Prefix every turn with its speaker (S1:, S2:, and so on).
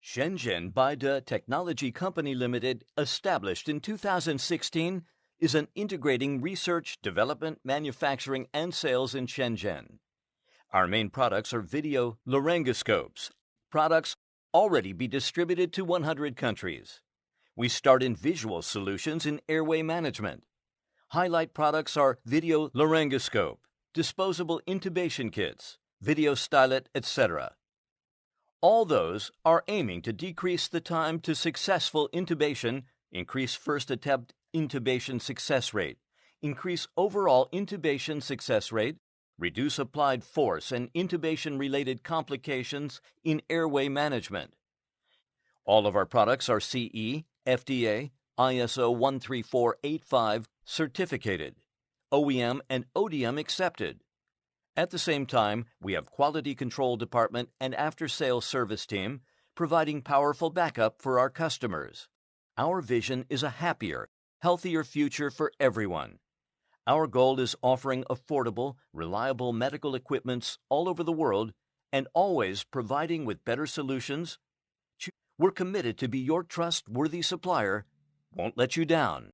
S1: Shenzhen Besdata Technology Company Limited, established in 2016, is an integrating research, development, manufacturing, and sales in Shenzhen. Our main products are video laryngoscopes. Products already be distributed to 100 countries. We start in visual solutions in airway management. Highlight products are video laryngoscope, disposable intubation kits, video stylet, etc. All those are aiming to decrease the time to successful intubation, increase first attempt intubation success rate, increase overall intubation success rate, reduce applied force and intubation-related complications in airway management. All of our products are CE, FDA, ISO 13485 certificated, OEM and ODM accepted. At the same time, we have quality control department and after-sales service team providing powerful backup for our customers. Our vision is a happier, healthier future for everyone. Our goal is offering affordable, reliable medical equipments all over the world and always providing with better solutions. We're committed to be your trustworthy supplier, won't let you down.